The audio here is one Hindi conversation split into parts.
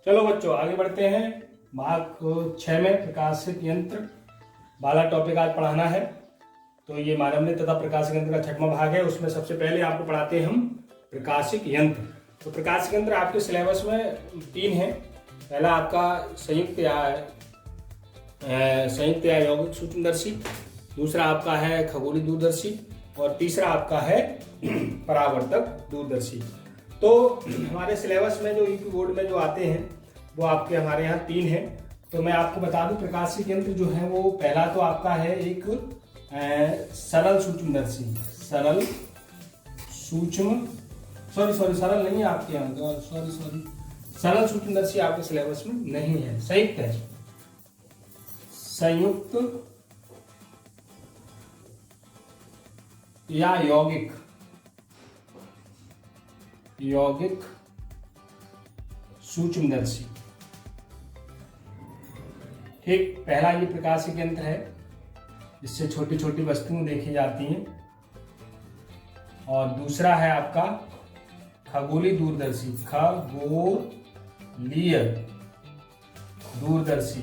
चलो बच्चों आगे बढ़ते हैं। भाग 6 में प्रकाशिक यंत्र वाला टॉपिक आज पढ़ाना है। तो ये मानवनीय तथा प्रकाशिक यंत्र का 6वां भाग है। उसमें सबसे पहले आपको पढ़ाते हैं हम प्रकाशिक यंत्र। तो प्रकाशिक यंत्र आपके सिलेबस में 3 है। पहला आपका संयुक्त या यौगिक सूक्ष्मदर्शी, दूसरा आपका है खगोलीय दूरदर्शी और तीसरा आपका है परावर्तक दूरदर्शी। तो हमारे सिलेबस में जो यूपी बोर्ड में जो आते हैं वो आपके हमारे यहाँ 3 हैं। तो मैं आपको बता दूं प्रकाशिक यंत्र जो है वो पहला तो आपका है एक सरल सूक्ष्मदर्शी। सरल नहीं है आपके यहाँ, सरल सूक्ष्मदर्शी आपके सिलेबस में नहीं है, संयुक्त है। संयुक्त या यौगिक सूक्ष्मदर्शी। ठीक, पहला ये प्रकाशिक यंत्र है जिससे छोटी छोटी वस्तुएं देखी जाती हैं। और दूसरा है आपका खगोलीय दूरदर्शी। खगोलीय दूरदर्शी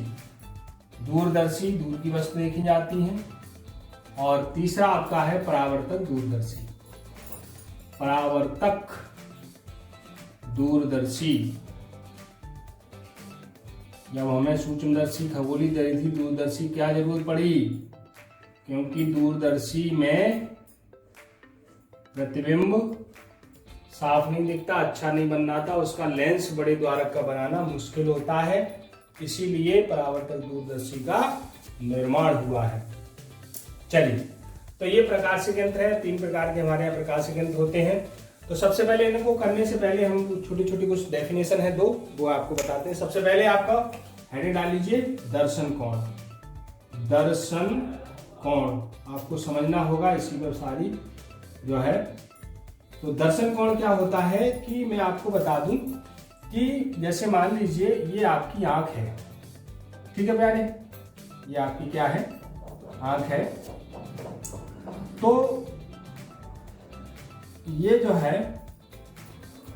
दूर की वस्तु देखी जाती हैं। और तीसरा आपका है परावर्तक दूरदर्शी। जब हमें सूक्ष्मदर्शी खगोलीय दूरदर्शी क्या जरूरत पड़ी, क्योंकि दूरदर्शी में प्रतिबिंब साफ नहीं दिखता, अच्छा नहीं बन रहा था, उसका लेंस बड़े द्वारक का बनाना मुश्किल होता है, इसीलिए परावर्तक दूरदर्शी का निर्माण हुआ है। चलिए, तो ये प्रकाशिक यंत्र है। 3 प्रकार के हमारे यहाँ प्रकाशिक यंत्र होते हैं। तो सबसे पहले इनको करने से पहले हम छोटी छोटी कुछ डेफिनेशन है 2 वो आपको बताते हैं। सबसे पहले आपका हेडिंग डाल लीजिए दर्शन कोण आपको समझना होगा, इसी पर सारी जो है। तो दर्शन कोण क्या होता है कि मैं आपको बता दूं कि जैसे मान लीजिए ये आपकी आंख है, ठीक है प्यारे, ये आपकी क्या है, आंख है। तो ये जो है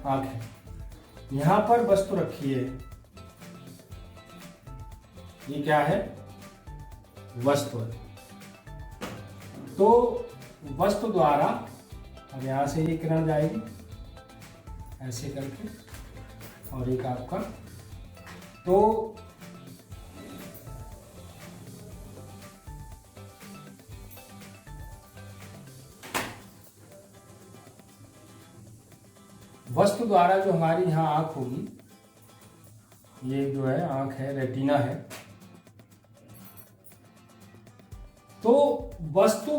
आंख है, यहां पर वस्तु रखी है, ये क्या है, वस्तु। तो वस्तु द्वारा अब यहां से ये किरण जाएगी ऐसे करके, और एक आपका, तो वस्तु द्वारा जो हमारी यहाँ आंख होगी, ये जो है आंख है, रेटिना है। तो वस्तु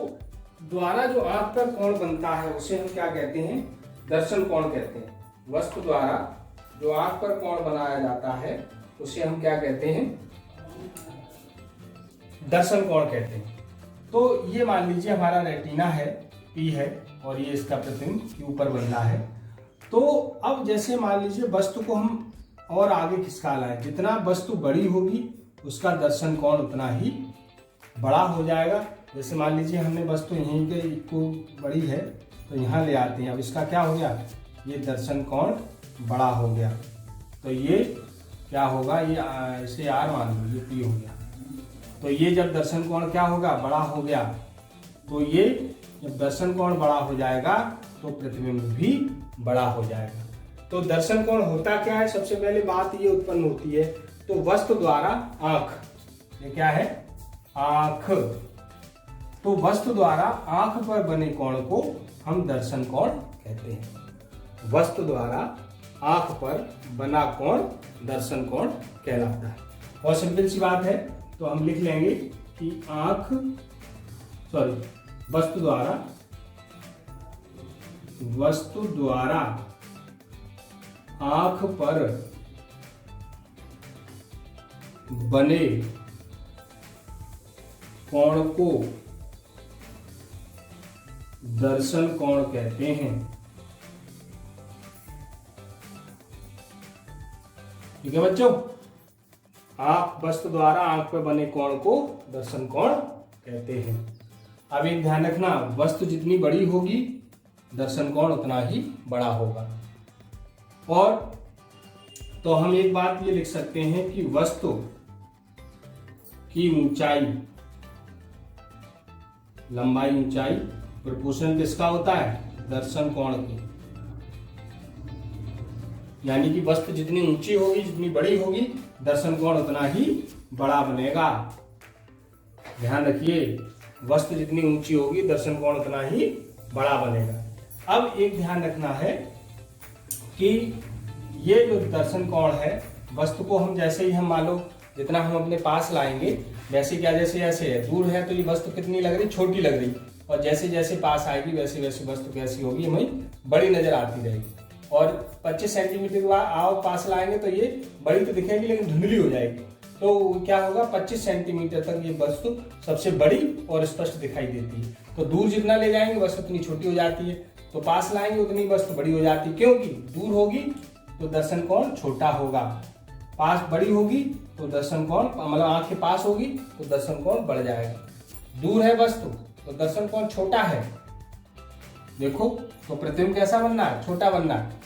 द्वारा जो आंख पर कोण बनता है उसे हम क्या कहते हैं, दर्शन कोण कहते हैं। वस्तु द्वारा जो आंख पर कोण बनाया जाता है उसे हम क्या कहते हैं, दर्शन कोण कहते हैं। तो ये मान लीजिए हमारा रेटिना है, P है, और ये इसका प्रतिबिंब Q पर बन रहा है। तो अब जैसे मान लीजिए वस्तु को हम और आगे खिसका लाएं, जितना वस्तु बड़ी होगी उसका दर्शन कोण उतना ही बड़ा हो जाएगा। जैसे मान लीजिए हमने वस्तु यहीं के को बड़ी है तो यहाँ ले आते हैं, अब इसका क्या हो गया, ये दर्शन कोण बड़ा हो गया। तो ये क्या होगा, ये इसे R मान लो, ये P हो गया। तो ये जब दर्शन कोण क्या होगा, बड़ा हो गया, तो ये जब दर्शन कोण बड़ा हो जाएगा तो प्रतिबिंब भी बड़ा हो जाएगा। तो दर्शन कोण होता क्या है, सबसे पहले बात ये उत्पन्न होती है। तो वस्तु द्वारा आंख, ये क्या है, आंख। तो वस्तु द्वारा आंख पर बने कोण को हम दर्शन कोण कहते हैं। वस्तु द्वारा आंख पर बना कोण दर्शन कोण कहलाता है। और सिंपल सी बात है, तो हम लिख लेंगे कि वस्तु द्वारा आंख पर बने कोण को दर्शन कोण कहते हैं। ठीक है बच्चों, आप वस्तु द्वारा आंख पर बने कोण को दर्शन कोण कहते हैं। अब एक ध्यान रखना, वस्तु जितनी बड़ी होगी दर्शन कोण उतना ही बड़ा होगा। और तो हम एक बात ये लिख सकते हैं कि वस्तु की ऊंचाई, लंबाई ऊंचाई प्रोपोर्शनल किसका होता है? दर्शन कोण की। यानी कि वस्तु जितनी ऊंची होगी, जितनी बड़ी होगी, दर्शन कोण उतना ही बड़ा बनेगा। ध्यान रखिए, वस्तु जितनी ऊंची होगी दर्शन कोण उतना ही बड़ा बनेगा। अब एक ध्यान रखना है कि ये जो दर्शन कोण है, वस्तु को हम जैसे ही हम मान लो जितना हम अपने पास लाएंगे, वैसे क्या जैसे ऐसे है, दूर है तो ये वस्तु कितनी लग रही? छोटी लग रही। और जैसे जैसे पास आएगी वैसे वैसे वस्तु कैसी होगी? हमें बड़ी नजर आती रहेगी। और 25 सेंटीमीटर के बाद आओ पास लाएंगे तो ये बड़ी तो दिखेगी लेकिन धुंधली हो जाएगी। तो क्या होगा? 25 सेंटीमीटर तक ये वस्तु सबसे बड़ी और स्पष्ट दिखाई देती है। तो दूर जितना ले जाएंगे वस्तु उतनी छोटी हो जाती है, तो पास लाएंगे उतनी वस्तु बड़ी हो जाती है। क्योंकि दूर होगी तो दर्शन कोण छोटा होगा, पास बड़ी होगी तो दर्शन कोण, मतलब आंख के पास होगी तो दर्शन कोण बढ़ जाएगा। दूर है वस्तु तो दर्शन कोण छोटा है, देखो तो प्रतिबिंब कैसा बनना है? छोटा बनना है।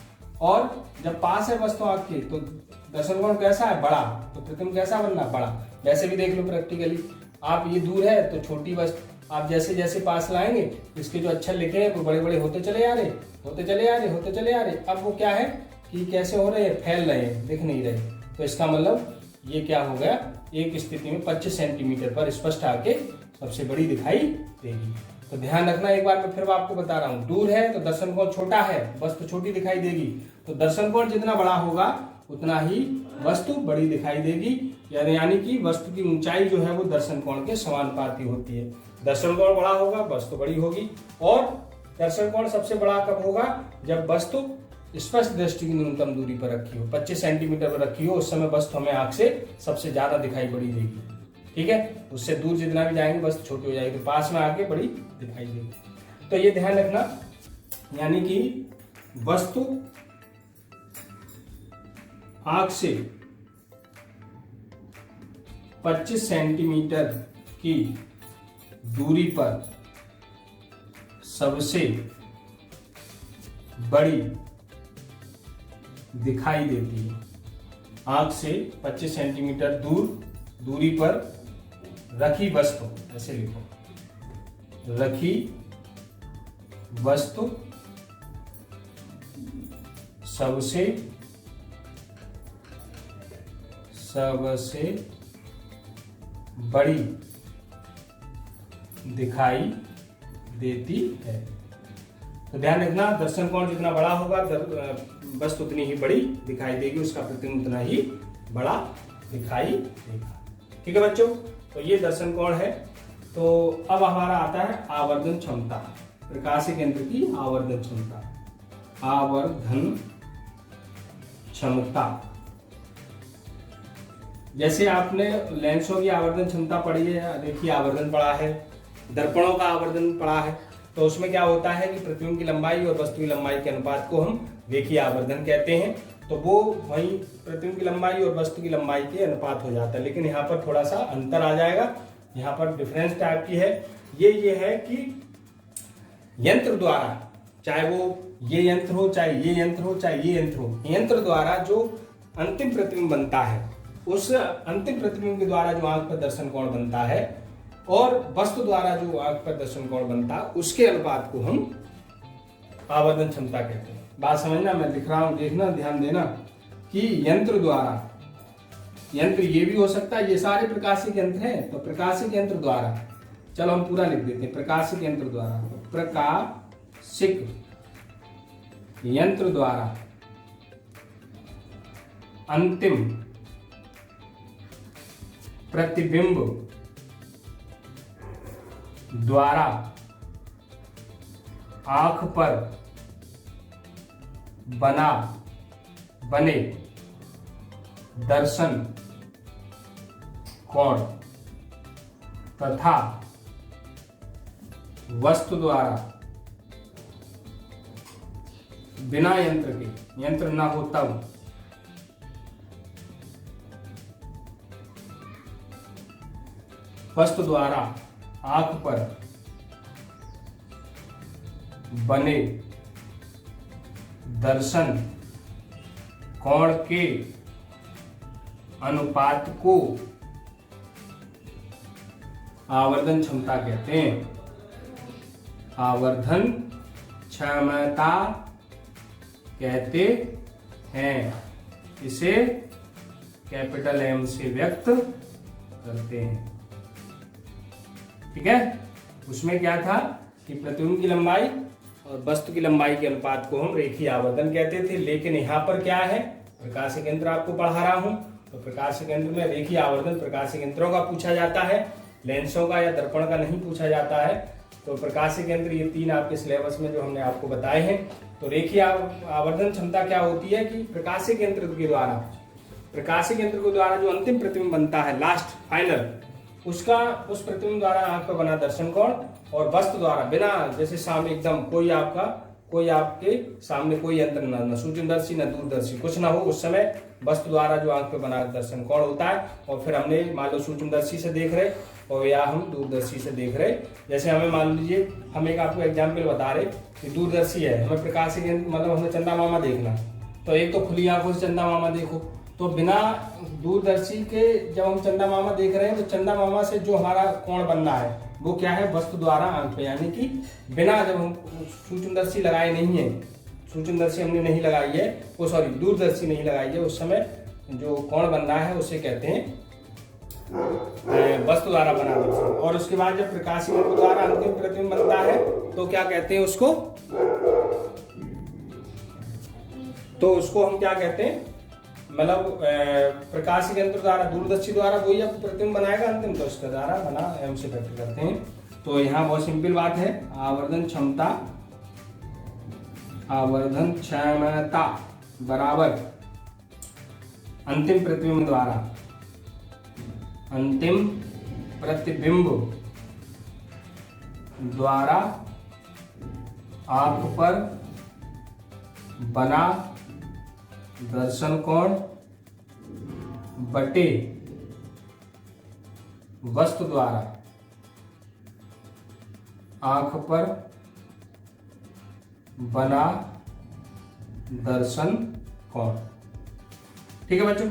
और जब पास है वस्तु आंख के तो दर्शन कोण कैसा है? बड़ा। तो प्रतिबिंब कैसा बनना? बड़ा। वैसे भी देख लो प्रैक्टिकली, आप ये दूर है तो छोटी वस्तु, आप जैसे जैसे पास लाएंगे इसके जो अक्षर लिखे हैं वो बड़े बड़े होते चले आ रहे, होते चले आ रहे, होते चले आ रहे। अब वो क्या है कि कैसे हो रहे हैं? फैल रहे हैं, दिख नहीं रहे। तो इसका मतलब ये क्या हो गया? एक स्थिति में 25 सेंटीमीटर पर स्पष्ट आके सबसे बड़ी दिखाई देगी। तो ध्यान रखना, एक बार मैं फिर आपको बता रहा हूँ, दूर है तो दर्शन कोण छोटा है, वस्तु छोटी दिखाई देगी। तो दर्शन कोण जितना बड़ा होगा उतना ही वस्तु बड़ी दिखाई देगी। यानी कि वस्तु की ऊंचाई जो है वो दर्शन कोण के समानुपाती होती है। दर्शन कोण बड़ा होगा, वस्तु बड़ी होगी। और दर्शन कोण सबसे बड़ा कब होगा? जब वस्तु स्पष्ट दृष्टि की न्यूनतम दूरी पर रखी हो, 25 सेंटीमीटर पर रखी हो, उस समय वस्तु हमें आंख से सबसे ज्यादा दिखाई बड़ी देगी। ठीक है, उससे दूर जितना भी जाएंगे वस्तु छोटी हो जाएगी, तो पास में आके बड़ी दिखाई देगी। तो ये ध्यान रखना, यानी कि वस्तु आंख से 25 सेंटीमीटर की दूरी पर सबसे बड़ी दिखाई देती है। आंख से 25 सेंटीमीटर दूरी पर रखी वस्तु, ऐसे लिखो, रखी वस्तु सबसे बड़ी दिखाई देती है। तो ध्यान रखना, दर्शन कोण जितना बड़ा होगा वस्तु उतनी ही बड़ी दिखाई देगी, उसका प्रतिबिंब उतना ही बड़ा दिखाई देगा। ठीक है बच्चों, तो ये दर्शन कोण है। तो अब हमारा आता है आवर्धन क्षमता, प्रकाशिक यंत्र की आवर्धन क्षमता। आवर्धन क्षमता, जैसे आपने लेंसों की आवर्धन क्षमता पढ़ी है, देखिए आवर्धन पढ़ा है, दर्पणों का आवर्धन पढ़ा है। तो उसमें क्या होता है कि प्रतिबिंब की लंबाई और वस्तु की लंबाई के अनुपात को हम रेखीय आवर्धन कहते हैं। तो वो वही प्रतिबिंब की लंबाई और वस्तु की लंबाई के अनुपात हो जाता है। लेकिन यहाँ पर थोड़ा सा अंतर आ जाएगा, यहाँ पर डिफरेंस टाइप की है। ये है कि यंत्र द्वारा, चाहे वो ये यंत्र हो, चाहे ये यंत्र हो, चाहे ये यंत्र हो, यंत्र द्वारा जो अंतिम प्रतिबिंब बनता है, उस अंतिम प्रतिबिंब के द्वारा जो आंख पर दर्शन कोण बनता है और वस्तु द्वारा जो आंख पर दर्शन कोण बनता है, उसके अनुपात को हम आवर्धन क्षमता कहते हैं। बात समझना, मैं लिख रहा हूं, देखना, ध्यान देना कि यंत्र द्वारा, यंत्र ये भी हो सकता है, ये सारे प्रकाशिक यंत्र हैं, तो प्रकाशिक यंत्र द्वारा, चलो हम पूरा लिख देते हैं, प्रकाशिक यंत्र द्वारा, प्रकाशिक यंत्र द्वारा अंतिम प्रतिबिंब द्वारा आंख पर बने दर्शन कोण तथा वस्तु द्वारा बिना यंत्र के, यंत्र ना हो तब वस्तु द्वारा आंख पर बने दर्शन कोण के अनुपात को आवर्धन क्षमता कहते हैं। आवर्धन क्षमता कहते हैं। इसे कैपिटल एम से व्यक्त करते हैं। ठीक है, उसमें क्या था कि प्रतिबिंब की लंबाई और वस्तु की लंबाई के अनुपात को हम रेखीय आवर्धन कहते थे। लेकिन यहाँ पर क्या है, प्रकाशिक यंत्र आपको पढ़ा रहा हूं, तो प्रकाशिक यंत्र में रेखीय आवर्धन प्रकाशिक यंत्रों का पूछा जाता है, लेंसों का या दर्पण का नहीं पूछा जाता है। तो प्रकाशिक यंत्र ये 3 आपके सिलेबस में जो हमने आपको बताए हैं। तो रेखीय आवर्धन क्षमता क्या होती है कि प्रकाशिक यंत्र के द्वारा जो अंतिम प्रतिबिंब बनता है, लास्ट फाइनल, उस प्रतिबिंब द्वारा आंख पर बना दर्शन कोण और वस्तु द्वारा बिना, जैसे सामने एकदम कोई आपके सामने कोई यंत्र न सूक्ष्मदर्शी न दूरदर्शी कुछ ना हो, उस समय वस्तु द्वारा जो आंख पे बना दर्शन कोण होता है। और फिर हमने मान लो सूक्ष्मदर्शी से देख रहे और या हम दूरदर्शी से देख रहे। जैसे हमें मान लीजिए, हम एक आपको एग्जाम्पल बता रहे कि दूरदर्शी है, हमें प्रकाशिक मतलब हमें चंदा मामा देखना, तो एक तो खुली आंखों से चंदा मामा देखो, तो बिना दूरदर्शी के जब हम चंदा मामा देख रहे हैं तो चंदा मामा से जो हमारा कोण बनना है वो क्या है, वस्तु द्वारा आंख पे, यानी कि बिना जब हम सूक्ष्मदर्शी लगाए नहीं है, सूक्ष्मदर्शी हमने नहीं लगाई है, वो सॉरी दूरदर्शी नहीं लगाई है, उस समय जो कोण बन रहा है उसे कहते हैं वस्तु द्वारा बना दर्शन। और उसके बाद जब प्रकाशिक यंत्र द्वारा अंतिम प्रतिबिंब बनता है तो क्या कहते हैं उसको, तो उसको हम क्या कहते हैं, मतलब प्रकाशिक यंत्र द्वारा दूरदर्शी द्वारा वही अब प्रतिबिंब बनाएगा अंतिम, तो इसके द्वारा बना एम से व्यक्त करते हैं। तो यहाँ बहुत सिंपल बात है, आवर्धन क्षमता बराबर अंतिम प्रतिबिंब द्वारा आंख पर बना दर्शन कोण बटे वस्तु द्वारा आंख पर बना दर्शन कोण। ठीक है बच्चों,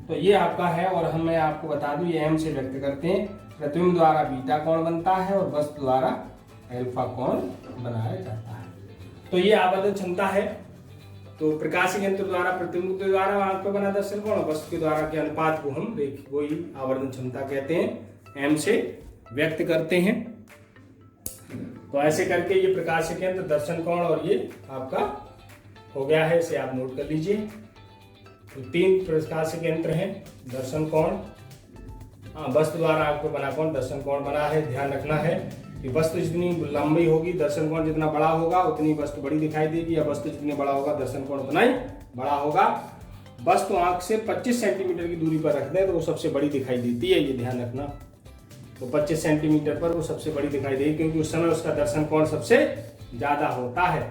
तो ये आपका है। और हम मैं आपको बता दूं, ये एम से व्यक्त करते हैं। प्रतिबिंब द्वारा बीटा कोण बनता है और वस्तु द्वारा अल्फा कोण बनाया जाता है। तो ये आवर्धन क्षमता है। तो प्रकाशिक यंत्र द्वारा प्रतिबिंब के द्वारा आंख पर बना दर्शन कोण और वस्तु के द्वारा के अनुपात को हम वही आवर्धन क्षमता कहते हैं, एम से व्यक्त करते हैं। तो ऐसे करके ये प्रकाशिक यंत्र, दर्शन कोण और ये आपका हो गया है, इसे आप नोट कर लीजिए। तो 3 प्रकाशिक यंत्र हैं, दर्शन कोण, वस्तु द्वारा आंख पर बना कोण, दर्शन कोण बना है। ध्यान रखना है कि वस्तु जितनी लंबी होगी, दर्शन कोण जितना बड़ा होगा उतनी वस्तु बड़ी दिखाई देगी, या वस्तु जितनी बड़ा होगा दर्शन कोण उतना ही बड़ा होगा। वस्तु आंख से 25 सेंटीमीटर की दूरी पर रख दें तो वो सबसे बड़ी दिखाई देती है, ये ध्यान रखना। तो 25 सेंटीमीटर पर वो सबसे बड़ी दिखाई देगी, क्योंकि उस समय उसका दर्शन कोण सबसे ज्यादा होता है।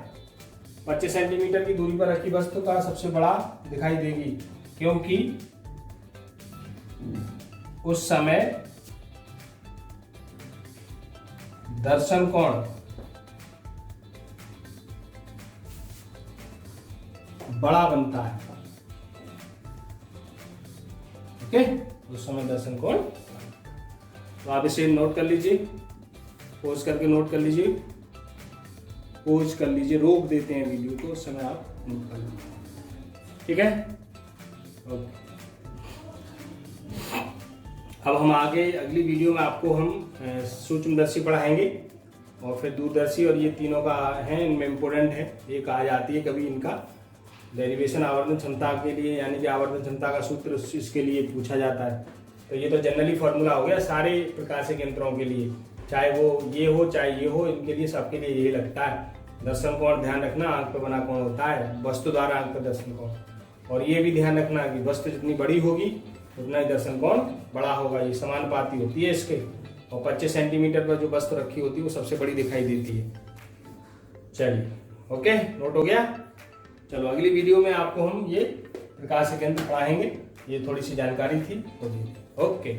25 सेंटीमीटर की दूरी पर रखी वस्तु का सबसे बड़ा दिखाई देगी, क्योंकि उस समय दर्शन कोण बड़ा बनता है। ओके, उस समय दर्शन कोण। तो आप इसे नोट कर लीजिए, पोज करके नोट कर लीजिए, पोज कर लीजिए, रोक देते हैं वीडियो को, उस समय आप नोट कर लीजिए। ठीक है, ओके। अब हम आगे अगली वीडियो में आपको हम सूक्ष्मदर्शी पढ़ाएंगे और फिर दूरदर्शी, और ये तीनों का है, इनमें इम्पोर्टेंट है। एक आ जाती है कभी इनका डेरिवेशन आवर्धन क्षमता के लिए, यानी कि आवर्धन क्षमता का सूत्र इसके लिए पूछा जाता है। तो ये तो जनरली फॉर्मूला हो गया सारे प्रकाशिक यंत्रों के लिए, चाहे वो ये हो चाहे ये हो, इनके लिए सबके लिए यही लगता है। दर्शन कोण ध्यान रखना, आंख पर बना कोण होता है, वस्तु द्वारा आंख पर दर्शन कोण। और ये भी ध्यान रखना कि वस्तु जितनी बड़ी होगी उतना ही दर्शन कोण बड़ा होगा, ये समानुपाती होती है इसके। और 25 सेंटीमीटर पर जो वस्तु रखी होती है वो सबसे बड़ी दिखाई देती है। चलिए, ओके, नोट हो गया। चलो अगली वीडियो में आपको हम ये प्रकाशिक यंत्र पढ़ाएंगे। ये थोड़ी सी जानकारी थी तो ओके।